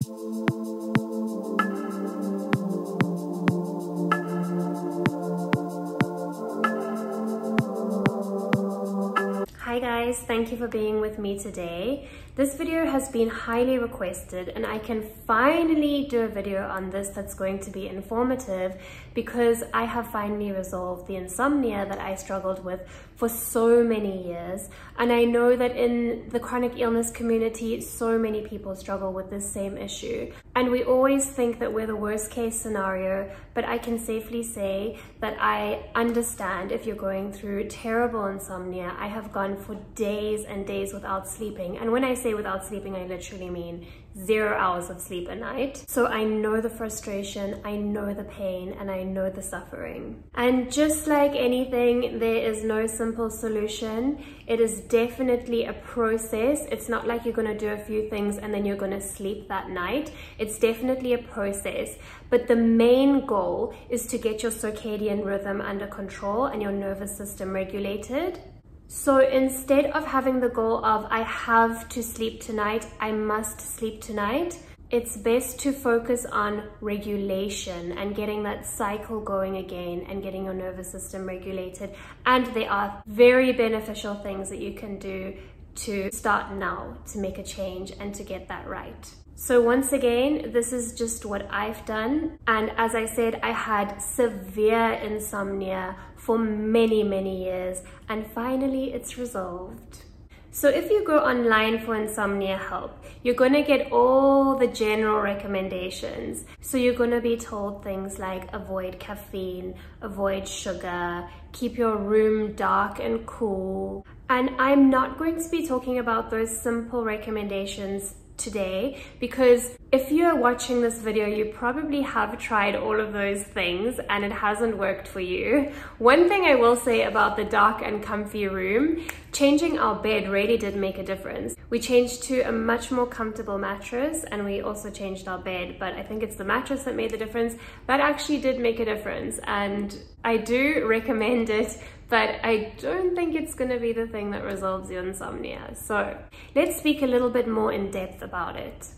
Hi guys, thank you for being with me today. This video has been highly requested and I can finally do a video on this that's going to be informative because I have finally resolved the insomnia that I struggled with for so many years. And I know that in the chronic illness community, so many people struggle with this same issue. And we always think that we're the worst case scenario, but I can safely say that I understand if you're going through terrible insomnia. I have gone for days and days without sleeping. And when I say without sleeping, I literally mean 0 hours of sleep a night. So I know the frustration, I know the pain, and I know the suffering. And just like anything, there is no simple solution. It is definitely a process. It's not like you're going to do a few things and then you're going to sleep that night. It's definitely a process. But the main goal is to get your circadian rhythm under control and your nervous system regulated. So instead of having the goal of I have to sleep tonight, I must sleep tonight, it's best to focus on regulation and getting that cycle going again and getting your nervous system regulated. And there are very beneficial things that you can do to start now to make a change and to get that right. So once again, this is just what I've done. And as I said, I had severe insomnia for many, many years, and finally it's resolved. So if you go online for insomnia help, you're going to get all the general recommendations. So you're going to be told things like avoid caffeine, avoid sugar, keep your room dark and cool. And I'm not going to be talking about those simple recommendations today, because if you're watching this video, you probably have tried all of those things and it hasn't worked for you. One thing I will say about the dark and comfy room, changing our bed really did make a difference. We changed to a much more comfortable mattress and we also changed our bed, but I think it's the mattress that made the difference. That actually did make a difference and I do recommend it, but I don't think it's going to be the thing that resolves your insomnia. So let's speak a little bit more in depth about it.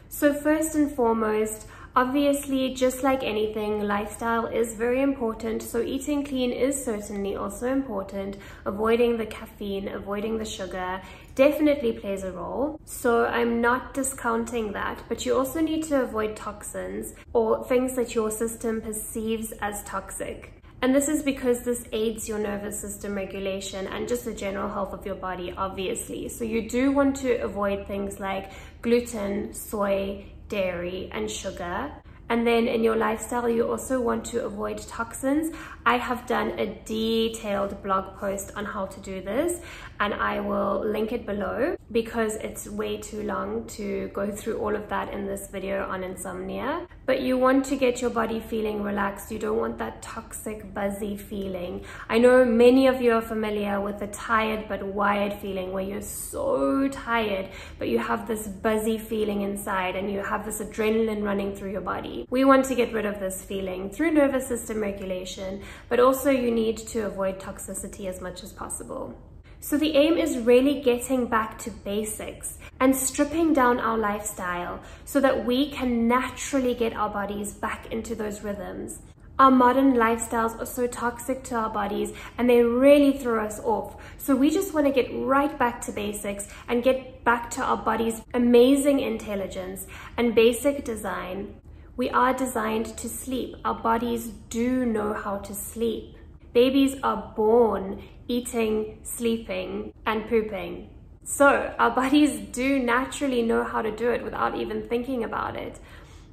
So first and foremost, obviously, just like anything, lifestyle is very important. So eating clean is certainly also important. Avoiding the caffeine, avoiding the sugar definitely plays a role. So I'm not discounting that, but you also need to avoid toxins or things that your system perceives as toxic. And this is because this aids your nervous system regulation and just the general health of your body, obviously. So you do want to avoid things like gluten, soy, dairy, and sugar. And then in your lifestyle, you also want to avoid toxins. I have done a detailed blog post on how to do this, and I will link it below because it's way too long to go through all of that in this video on insomnia. But you want to get your body feeling relaxed. You don't want that toxic, buzzy feeling. I know many of you are familiar with the tired but wired feeling where you're so tired, but you have this buzzy feeling inside and you have this adrenaline running through your body. We want to get rid of this feeling through nervous system regulation, but also you need to avoid toxicity as much as possible. So the aim is really getting back to basics and stripping down our lifestyle so that we can naturally get our bodies back into those rhythms. Our modern lifestyles are so toxic to our bodies and they really throw us off. So we just want to get right back to basics and get back to our body's amazing intelligence and basic design. We are designed to sleep. Our bodies do know how to sleep. Babies are born eating, sleeping, and pooping. So our bodies do naturally know how to do it without even thinking about it.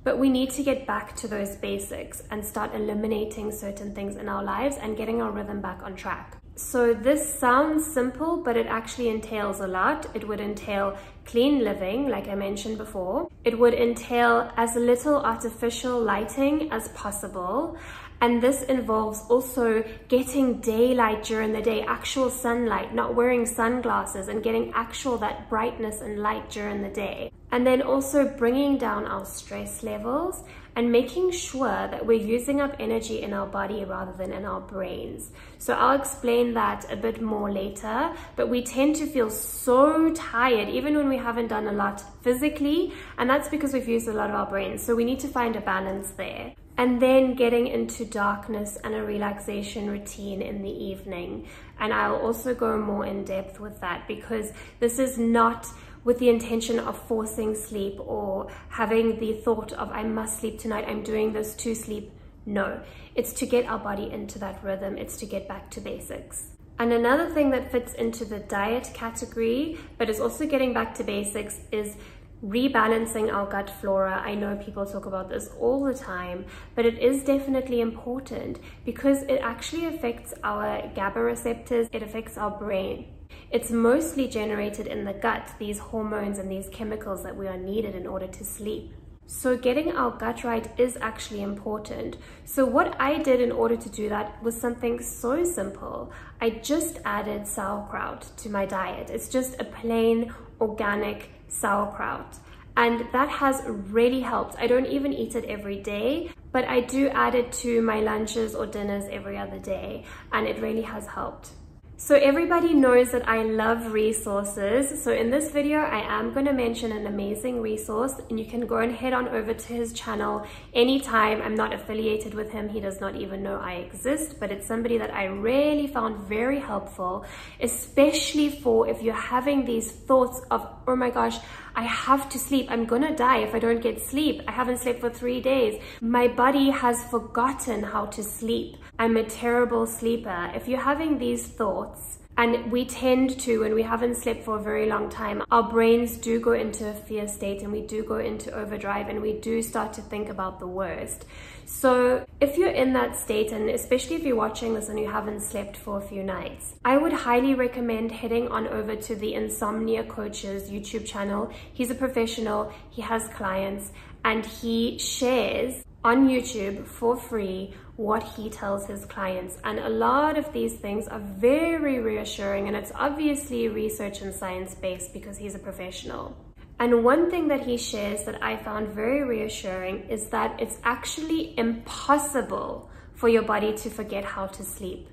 But we need to get back to those basics and start eliminating certain things in our lives and getting our rhythm back on track. So this sounds simple, but it actually entails a lot. It would entail clean living, like I mentioned before. It would entail as little artificial lighting as possible. And this involves also getting daylight during the day, actual sunlight, not wearing sunglasses, and getting actual that brightness and light during the day. And then also bringing down our stress levels and making sure that we're using up energy in our body rather than in our brains. So I'll explain that a bit more later, but we tend to feel so tired even when we haven't done a lot physically, and that's because we've used a lot of our brains. So we need to find a balance there. And then getting into darkness and a relaxation routine in the evening. And I'll also go more in depth with that, because this is not with the intention of forcing sleep or having the thought of I must sleep tonight, I'm doing this to sleep. No, it's to get our body into that rhythm. It's to get back to basics. And another thing that fits into the diet category, but is also getting back to basics, is rebalancing our gut flora. I know people talk about this all the time, but it is definitely important because it actually affects our GABA receptors. It affects our brain. It's mostly generated in the gut, these hormones and these chemicals that we are needed in order to sleep. So getting our gut right is actually important. So what I did in order to do that was something so simple. I just added sauerkraut to my diet. It's just a plain organic sauerkraut. And that has really helped. I don't even eat it every day, but I do add it to my lunches or dinners every other day, and it really has helped. So everybody knows that I love resources. So in this video, I am going to mention an amazing resource, and you can go and head on over to his channel anytime. I'm not affiliated with him. He does not even know I exist, but it's somebody that I really found very helpful, especially for if you're having these thoughts of, oh my gosh, I have to sleep. I'm gonna die if I don't get sleep. I haven't slept for 3 days. My body has forgotten how to sleep. I'm a terrible sleeper. If you're having these thoughts, and we tend to, when we haven't slept for a very long time, our brains do go into a fear state and we do go into overdrive and we do start to think about the worst. So if you're in that state, and especially if you're watching this and you haven't slept for a few nights, I would highly recommend heading on over to the Insomnia Coach's YouTube channel. He's a professional, he has clients, and he shares on YouTube for free what he tells his clients. And a lot of these things are very reassuring, and it's obviously research and science based because he's a professional. And one thing that he shares that I found very reassuring is that it's actually impossible for your body to forget how to sleep.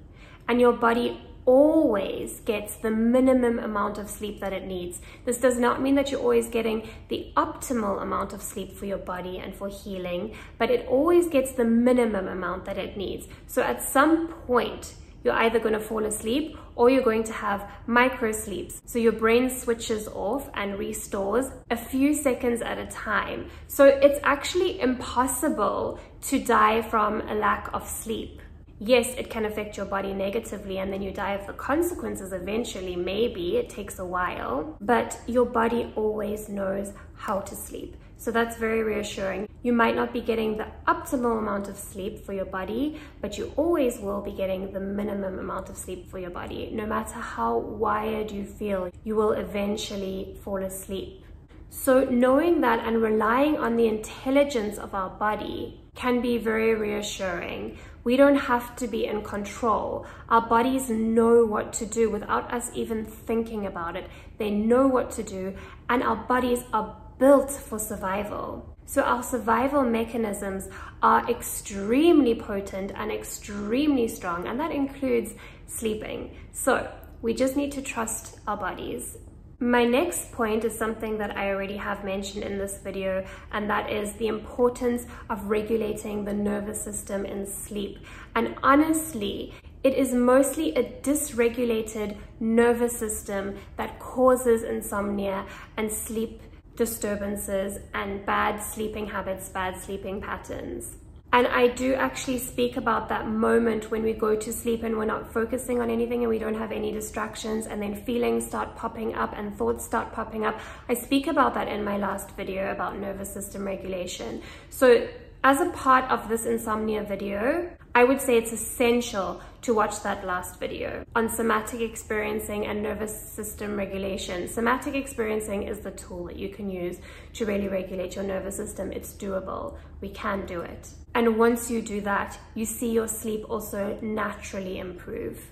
And your body always gets the minimum amount of sleep that it needs. This does not mean that you're always getting the optimal amount of sleep for your body and for healing, but it always gets the minimum amount that it needs. So at some point, you're either going to fall asleep or you're going to have micro sleeps. So your brain switches off and restores a few seconds at a time. So it's actually impossible to die from a lack of sleep. Yes, it can affect your body negatively and then you die of the consequences eventually, maybe. It takes a while, but your body always knows how to sleep. So that's very reassuring. You might not be getting the optimal amount of sleep for your body, but you always will be getting the minimum amount of sleep for your body. No matter how wired you feel, you will eventually fall asleep. So knowing that and relying on the intelligence of our body can be very reassuring. We don't have to be in control. Our bodies know what to do without us even thinking about it. They know what to do, and our bodies are built for survival. So our survival mechanisms are extremely potent and extremely strong, and that includes sleeping. So we just need to trust our bodies. My next point is something that I already have mentioned in this video, and that is the importance of regulating the nervous system in sleep. And honestly, it is mostly a dysregulated nervous system that causes insomnia and sleep disturbances and bad sleeping habits, bad sleeping patterns. And I do actually speak about that moment when we go to sleep and we're not focusing on anything and we don't have any distractions, and then feelings start popping up and thoughts start popping up. I speak about that in my last video about nervous system regulation. So as a part of this insomnia video, I would say it's essential to watch that last video on somatic experiencing and nervous system regulation. Somatic experiencing is the tool that you can use to really regulate your nervous system. It's doable. We can do it. And once you do that, you see your sleep also naturally improve.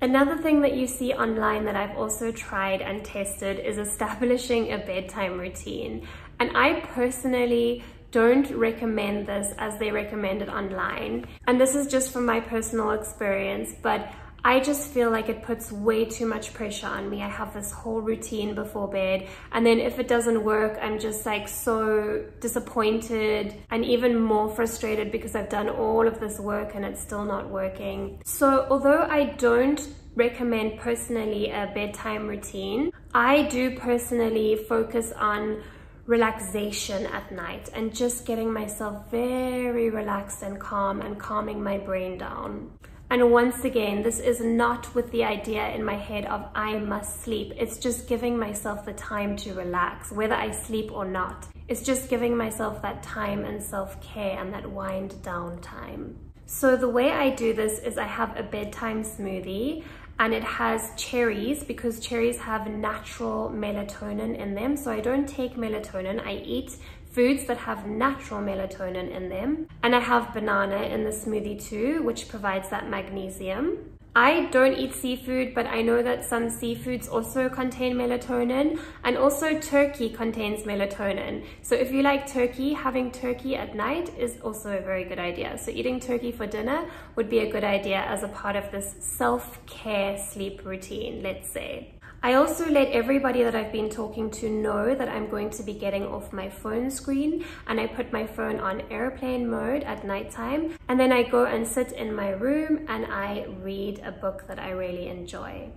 Another thing that you see online that I've also tried and tested is establishing a bedtime routine. And I personally don't recommend this as they recommend it online. And this is just from my personal experience, but I just feel like it puts way too much pressure on me. I have this whole routine before bed, and then if it doesn't work, I'm just like so disappointed and even more frustrated because I've done all of this work and it's still not working. So although I don't recommend personally a bedtime routine, I do personally focus on relaxation at night and just getting myself very relaxed and calm and calming my brain down. And once again, this is not with the idea in my head of I must sleep. It's just giving myself the time to relax, whether I sleep or not. It's just giving myself that time and self-care and that wind down time. So the way I do this is I have a bedtime smoothie, and it has cherries because cherries have natural melatonin in them. So I don't take melatonin, I eat foods that have natural melatonin in them. And I have banana in the smoothie too, which provides that magnesium. I don't eat seafood, but I know that some seafoods also contain melatonin, and also turkey contains melatonin. So if you like turkey, having turkey at night is also a very good idea. So eating turkey for dinner would be a good idea as a part of this self-care sleep routine, let's say. I also let everybody that I've been talking to know that I'm going to be getting off my phone screen, and I put my phone on airplane mode at nighttime, and then I go and sit in my room and I read a book that I really enjoy.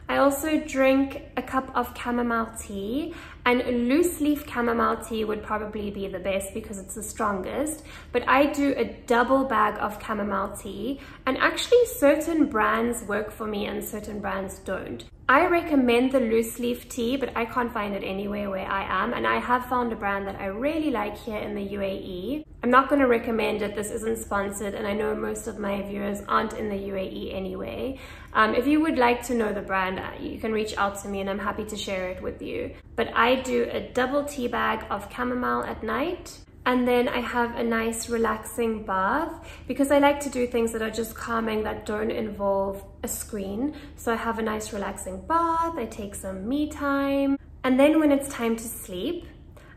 I also drink a cup of chamomile tea, and loose leaf chamomile tea would probably be the best because it's the strongest, but I do a double bag of chamomile tea, and actually certain brands work for me and certain brands don't. I recommend the loose leaf tea, but I can't find it anywhere where I am, and I have found a brand that I really like here in the UAE. I'm not going to recommend it, this isn't sponsored, and I know most of my viewers aren't in the UAE anyway. If you would like to know the brand, you can reach out to me and I'm happy to share it with you. But I do a double tea bag of chamomile at night, and then I have a nice relaxing bath because I like to do things that are just calming that don't involve a screen. So I have a nice relaxing bath, I take some me time, and then when it's time to sleep,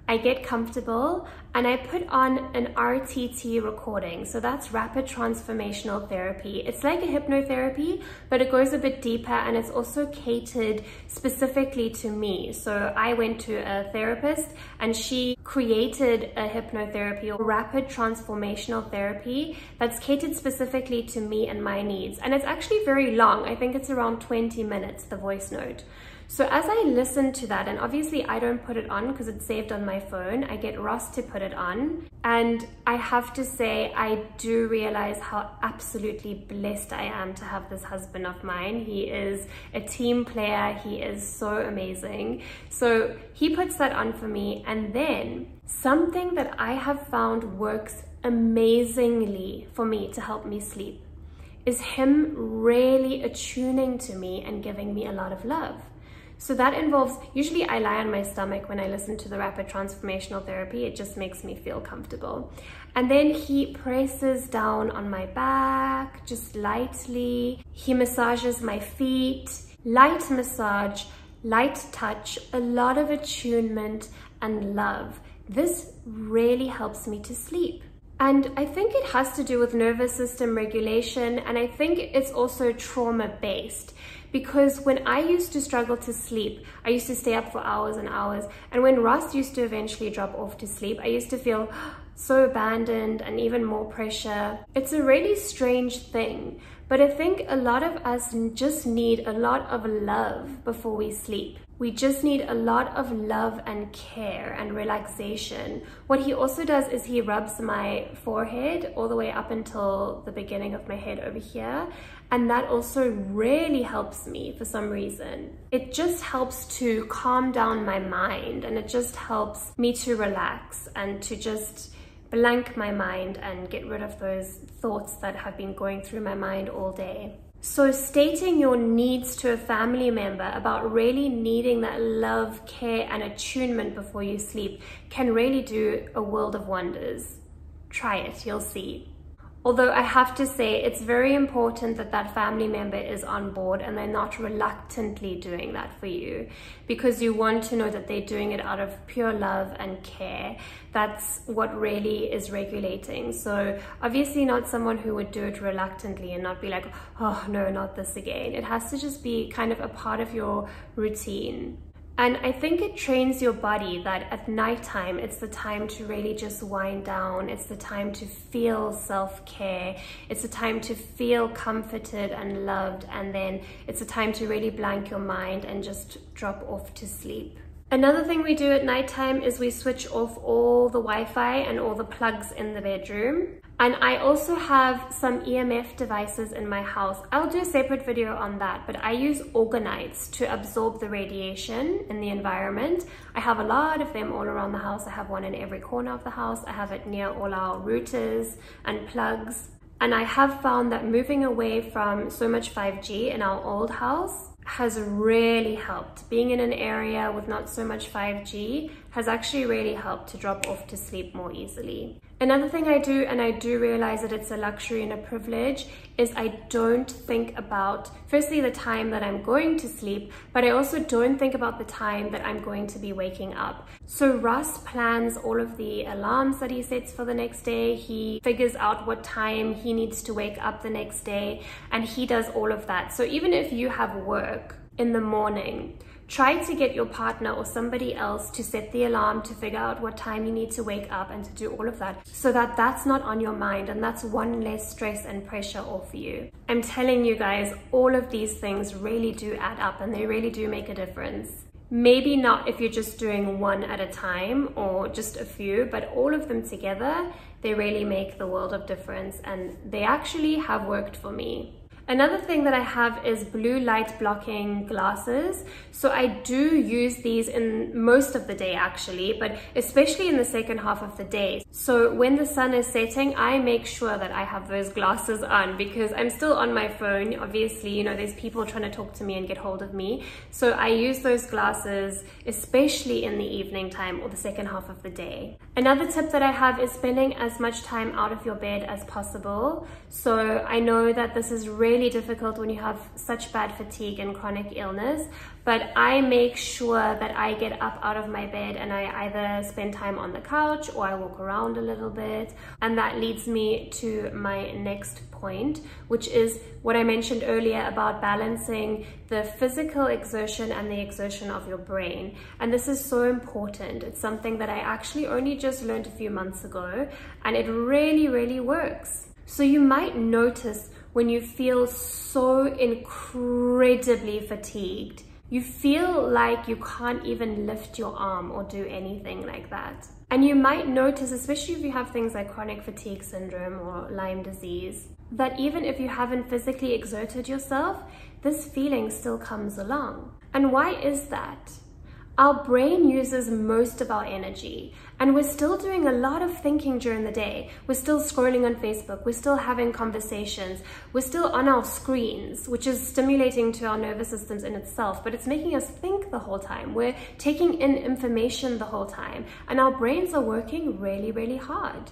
I get comfortable and I put on an RTT recording. So that's rapid transformational therapy. It's like a hypnotherapy, but it goes a bit deeper, and it's also catered specifically to me. So I went to a therapist and she created a hypnotherapy or rapid transformational therapy that's catered specifically to me and my needs. And it's actually very long. I think it's around 20 minutes, the voice note. So as I listen to that, and obviously I don't put it on because it's saved on my phone, I get Ross to put it on. And I have to say, I do realize how absolutely blessed I am to have this husband of mine. He is a team player. He is so amazing. So he puts that on for me. And then something that I have found works amazingly for me to help me sleep is him really attuning to me and giving me a lot of love. So that involves, usually I lie on my stomach when I listen to the rapid transformational therapy. It just makes me feel comfortable. And then he presses down on my back, just lightly. He massages my feet, light massage, light touch, a lot of attunement and love. This really helps me to sleep. And I think it has to do with nervous system regulation, and I think it's also trauma-based. Because when I used to struggle to sleep, I used to stay up for hours and hours. And when Ross used to eventually drop off to sleep, I used to feel so abandoned and even more pressure. It's a really strange thing, but I think a lot of us just need a lot of love before we sleep. We just need a lot of love and care and relaxation. What he also does is he rubs my forehead all the way up until the beginning of my head over here. And that also really helps me for some reason. It just helps to calm down my mind, and it just helps me to relax and to just blank my mind and get rid of those thoughts that have been going through my mind all day. So stating your needs to a family member about really needing that love, care, and attunement before you sleep can really do a world of wonders. Try it, you'll see. Although I have to say, it's very important that that family member is on board and they're not reluctantly doing that for you, because you want to know that they're doing it out of pure love and care. That's what really is regulating. So obviously not someone who would do it reluctantly and not be like, oh no, not this again. It has to just be kind of a part of your routine. And I think it trains your body that at nighttime, it's the time to really just wind down. It's the time to feel self-care. It's the time to feel comforted and loved. And then it's the time to really blank your mind and just drop off to sleep. Another thing we do at nighttime is we switch off all the Wi-Fi and all the plugs in the bedroom. And I also have some EMF devices in my house. I'll do a separate video on that, but I use orgonites to absorb the radiation in the environment. I have a lot of them all around the house. I have one in every corner of the house. I have it near all our routers and plugs. And I have found that moving away from so much 5G in our old house has really helped. Being in an area with not so much 5G has actually really helped to drop off to sleep more easily. Another thing I do, and I do realize that it's a luxury and a privilege, is I don't think about, firstly, the time that I'm going to sleep, but I also don't think about the time that I'm going to be waking up. So Ross plans all of the alarms that he sets for the next day. He figures out what time he needs to wake up the next day, and he does all of that. So even if you have work in the morning, try to get your partner or somebody else to set the alarm to figure out what time you need to wake up and to do all of that, so that that's not on your mind and that's one less stress and pressure off you. I'm telling you guys, all of these things really do add up and they really do make a difference. Maybe not if you're just doing one at a time or just a few, but all of them together, they really make the world of difference, and they actually have worked for me. Another thing that I have is blue light blocking glasses. So I do use these in most of the day actually, but especially in the second half of the day. So when the sun is setting, I make sure that I have those glasses on, because I'm still on my phone. Obviously, you know, there's people trying to talk to me and get hold of me. So I use those glasses, especially in the evening time or the second half of the day. Another tip that I have is spending as much time out of your bed as possible. So I know that this is really difficult when you have such bad fatigue and chronic illness, but I make sure that I get up out of my bed and I either spend time on the couch or I walk around a little bit. And that leads me to my next point, which is what I mentioned earlier about balancing the physical exertion and the exertion of your brain. And this is so important. It's something that I actually only just learned a few months ago, and it really, really works. So you might notice when you feel so incredibly fatigued, you feel like you can't even lift your arm or do anything like that. And you might notice, especially if you have things like chronic fatigue syndrome or Lyme disease, that even if you haven't physically exerted yourself, this feeling still comes along. And why is that? Our brain uses most of our energy, and we're still doing a lot of thinking during the day. We're still scrolling on Facebook, we're still having conversations, we're still on our screens, which is stimulating to our nervous systems in itself, but it's making us think the whole time. We're taking in information the whole time, and our brains are working really, really hard.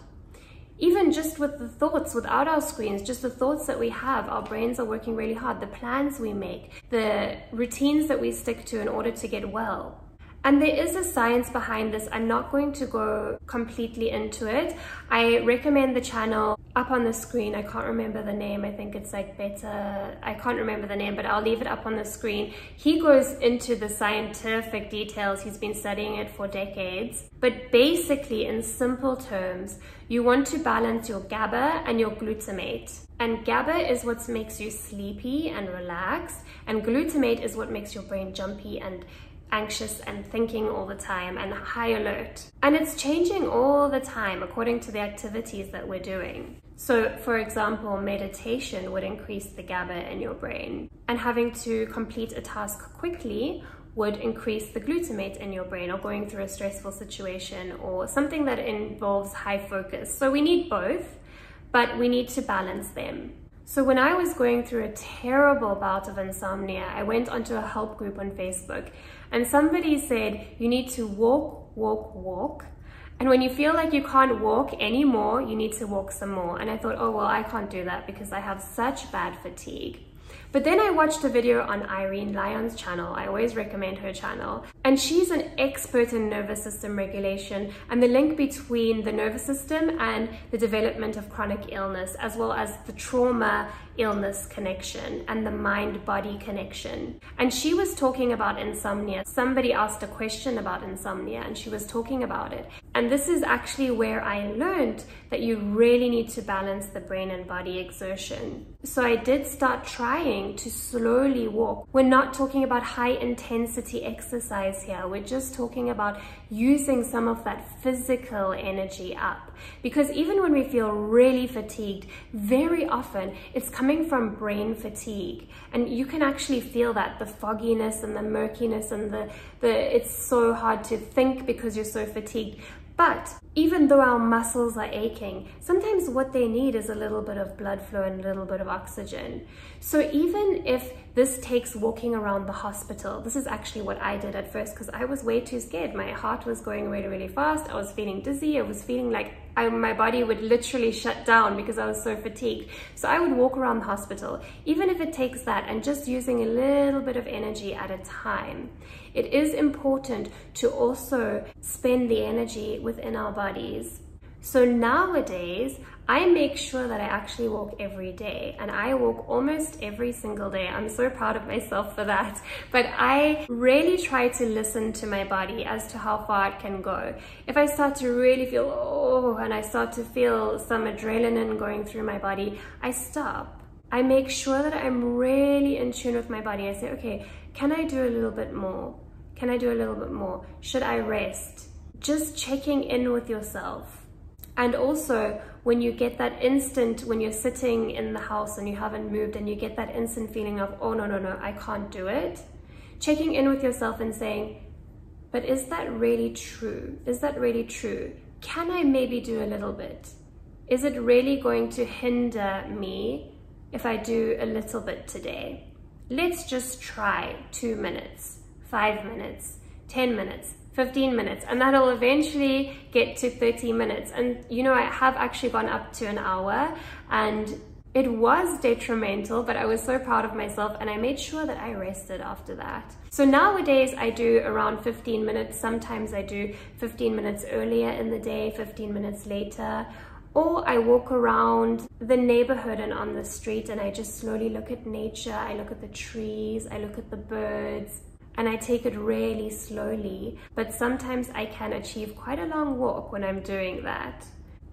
Even just with the thoughts, without our screens, just the thoughts that we have, our brains are working really hard. The plans we make, the routines that we stick to in order to get well. And there is a science behind this. I'm not going to go completely into it. I recommend the channel up on the screen. I can't remember the name. I think it's like I can't remember the name, but I'll leave it up on the screen. He goes into the scientific details. He's been studying it for decades. But basically, in simple terms, you want to balance your GABA and your glutamate. And GABA is what makes you sleepy and relaxed, and glutamate is what makes your brain jumpy and anxious and thinking all the time and high alert. And it's changing all the time according to the activities that we're doing. So for example, meditation would increase the GABA in your brain, and having to complete a task quickly would increase the glutamate in your brain, or going through a stressful situation or something that involves high focus. So we need both, but we need to balance them. So when I was going through a terrible bout of insomnia, I went onto a help group on Facebook, and somebody said, you need to walk, walk, walk. And when you feel like you can't walk anymore, you need to walk some more. And I thought, oh, well, I can't do that because I have such bad fatigue. But then I watched a video on Irene Lyon's channel. I always recommend her channel. And she's an expert in nervous system regulation and the link between the nervous system and the development of chronic illness, as well as the trauma illness connection and the mind-body connection. And she was talking about insomnia. Somebody asked a question about insomnia and she was talking about it. And this is actually where I learned that you really need to balance the brain and body exertion. So I did start trying to slowly walk. We're not talking about high intensity exercise here. We're just talking about using some of that physical energy up. Because even when we feel really fatigued, very often it's coming from brain fatigue. And you can actually feel that, the fogginess and the murkiness and it's so hard to think because you're so fatigued. But even though our muscles are aching, sometimes what they need is a little bit of blood flow and a little bit of oxygen. So even if this takes walking around the hospital, this is actually what I did at first because I was way too scared. My heart was going really, really fast. I was feeling dizzy. I was feeling like my body would literally shut down because I was so fatigued. So I would walk around the hospital, even if it takes that, and just using a little bit of energy at a time. It is important to also spend the energy within our bodies. So nowadays, I make sure that I actually walk every day, and I walk almost every single day. I'm so proud of myself for that. But I really try to listen to my body as to how far it can go. If I start to really feel, and I start to feel some adrenaline going through my body, I stop. I make sure that I'm really in tune with my body. I say, okay, can I do a little bit more? Can I do a little bit more? Should I rest? Just checking in with yourself. And also, when you get that instant, when you're sitting in the house and you haven't moved and you get that instant feeling of, oh, no, I can't do it. Checking in with yourself and saying, but is that really true? Is that really true? Can I maybe do a little bit? Is it really going to hinder me if I do a little bit today? Let's just try 2 minutes, 5 minutes, 10 minutes, 15 minutes, and that'll eventually get to 30 minutes. And you know, I have actually gone up to an hour, and it was detrimental, but I was so proud of myself and I made sure that I rested after that. So nowadays I do around 15 minutes. Sometimes I do 15 minutes earlier in the day, 15 minutes later. Or I walk around the neighborhood and on the street and I just slowly look at nature. I look at the trees, I look at the birds, and I take it really slowly. But sometimes I can achieve quite a long walk when I'm doing that.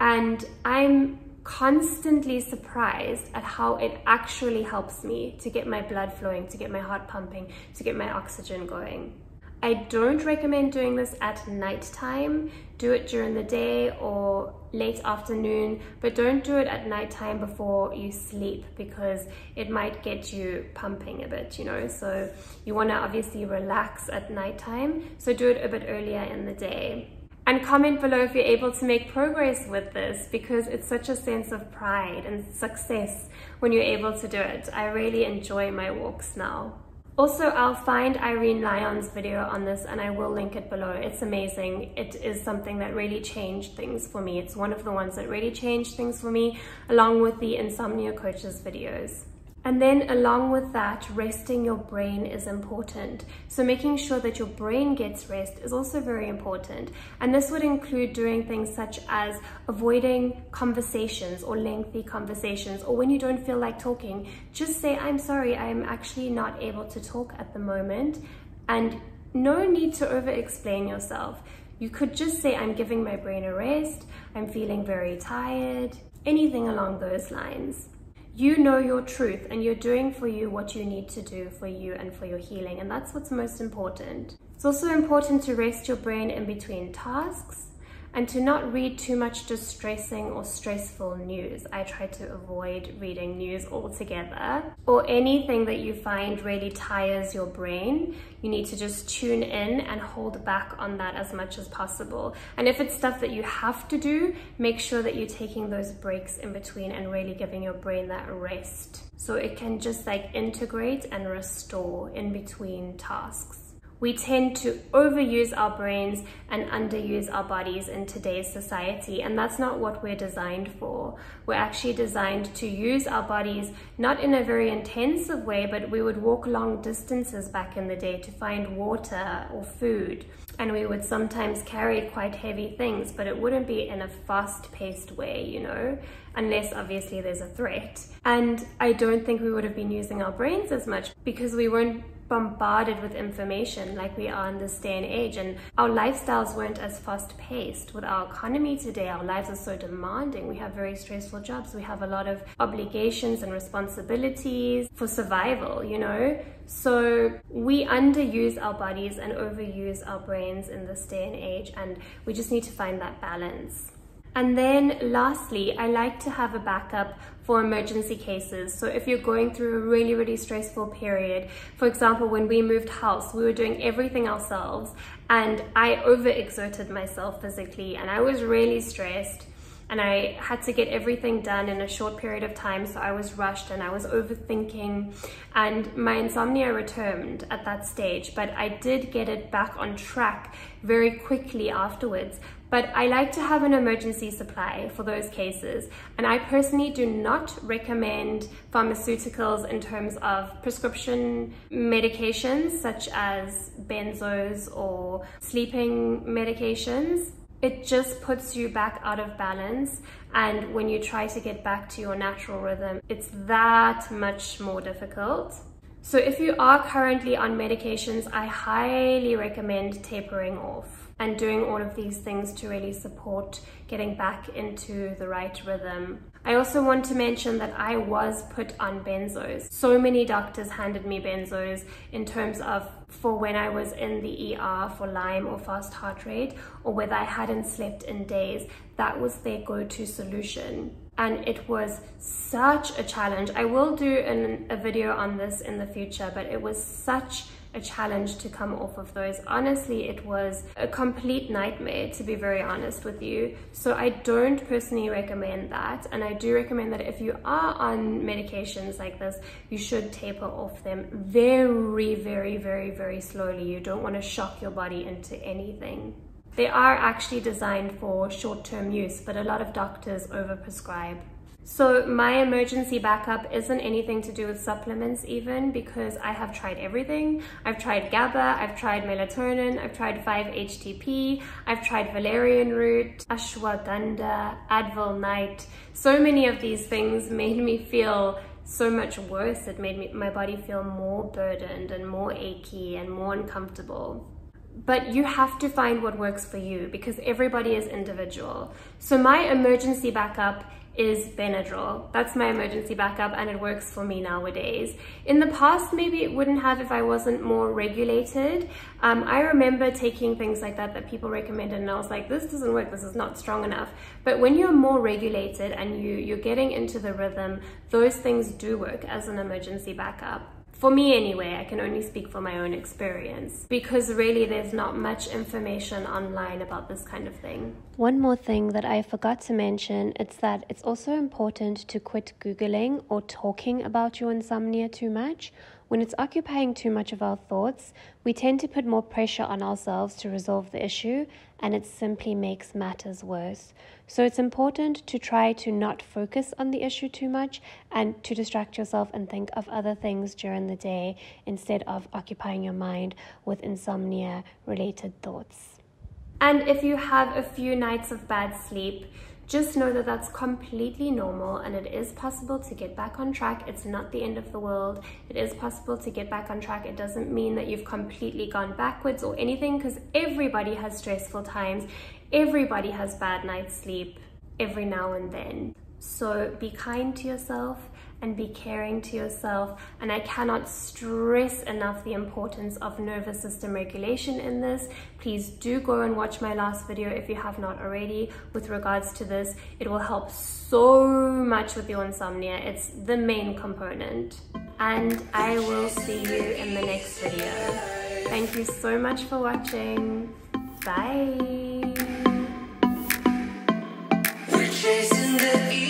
And I'm constantly surprised at how it actually helps me to get my blood flowing, to get my heart pumping, to get my oxygen going. I don't recommend doing this at nighttime. Do it during the day or late afternoon, but don't do it at nighttime before you sleep because it might get you pumping a bit, you know. So you want to obviously relax at nighttime, so do it a bit earlier in the day. And comment below if you're able to make progress with this, because it's such a sense of pride and success when you're able to do it. I really enjoy my walks now. Also, I'll find Irene Lyon's video on this and I will link it below. It's amazing. It is something that really changed things for me. It's one of the ones that really changed things for me, along with the Insomnia Coach's videos. And then along with that, resting your brain is important. So making sure that your brain gets rest is also very important. And this would include doing things such as avoiding conversations or lengthy conversations, or when you don't feel like talking, just say, I'm sorry, I'm actually not able to talk at the moment. And no need to over-explain yourself. You could just say, I'm giving my brain a rest, I'm feeling very tired, anything along those lines. You know your truth and you're doing for you what you need to do for you and for your healing, and that's what's most important. It's also important to rest your brain in between tasks, and to not read too much distressing or stressful news. I try to avoid reading news altogether, or anything that you find really tires your brain. You need to just tune in and hold back on that as much as possible. And if it's stuff that you have to do, make sure that you're taking those breaks in between and really giving your brain that rest, so it can just like integrate and restore in between tasks. We tend to overuse our brains and underuse our bodies in today's society, and that's not what we're designed for. We're actually designed to use our bodies, not in a very intensive way, but we would walk long distances back in the day to find water or food. And we would sometimes carry quite heavy things, but it wouldn't be in a fast-paced way, you know, unless obviously there's a threat. And I don't think we would have been using our brains as much because we weren't bombarded with information like we are in this day and age, and our lifestyles weren't as fast-paced. With our economy today, our lives are so demanding. We have very stressful jobs. We have a lot of obligations and responsibilities for survival, you know? So we underuse our bodies and overuse our brains in this day and age, and we just need to find that balance. And then lastly, I like to have a backup for emergency cases. So if you're going through a really, really stressful period, for example, when we moved house, we were doing everything ourselves, and I overexerted myself physically, and I was really stressed, and I had to get everything done in a short period of time. So I was rushed and I was overthinking, and my insomnia returned at that stage, but I did get it back on track very quickly afterwards. But I like to have an emergency supply for those cases. And I personally do not recommend pharmaceuticals in terms of prescription medications such as benzos or sleeping medications. It just puts you back out of balance. And when you try to get back to your natural rhythm, it's that much more difficult. So if you are currently on medications, I highly recommend tapering off and doing all of these things to really support getting back into the right rhythm. I also want to mention that I was put on benzos. So many doctors handed me benzos in terms of for when I was in the ER for Lyme or fast heart rate, or whether I hadn't slept in days. That was their go-to solution. And it was such a challenge. I will do a video on this in the future, but it was such a challenge to come off of those. Honestly, it was a complete nightmare, to be very honest with you. So I don't personally recommend that. And I do recommend that if you are on medications like this, you should taper off them very, very, very, very slowly. You don't want to shock your body into anything. They are actually designed for short-term use, but a lot of doctors overprescribe. So my emergency backup isn't anything to do with supplements even, because I have tried everything. I've tried GABA, I've tried melatonin, I've tried 5-HTP, I've tried valerian root, ashwagandha, Advil night. So many of these things made me feel so much worse. It made my body feel more burdened and more achy and more uncomfortable. But you have to find what works for you, because everybody is individual. So my emergency backup is Benadryl. That's my emergency backup, and it works for me nowadays. In the past, maybe it wouldn't have if I wasn't more regulated. I remember taking things like that people recommended, and I was like, this doesn't work, this is not strong enough. But when you're more regulated and you're getting into the rhythm, those things do work as an emergency backup. For me anyway, I can only speak for my own experience, because really there's not much information online about this kind of thing. One more thing that I forgot to mention is that it's also important to quit Googling or talking about your insomnia too much. When it's occupying too much of our thoughts, we tend to put more pressure on ourselves to resolve the issue, and it simply makes matters worse. So it's important to try to not focus on the issue too much and to distract yourself and think of other things during the day instead of occupying your mind with insomnia-related thoughts. And if you have a few nights of bad sleep, just know that that's completely normal, and it is possible to get back on track. It's not the end of the world. It is possible to get back on track. It doesn't mean that you've completely gone backwards or anything, because everybody has stressful times. Everybody has bad night's sleep every now and then. So be kind to yourself and be caring to yourself. And I cannot stress enough the importance of nervous system regulation in this. Please do go and watch my last video if you have not already with regards to this. It will help so much with your insomnia. It's the main component. And I will see you in the next video. Thank you so much for watching. Bye. We're chasing the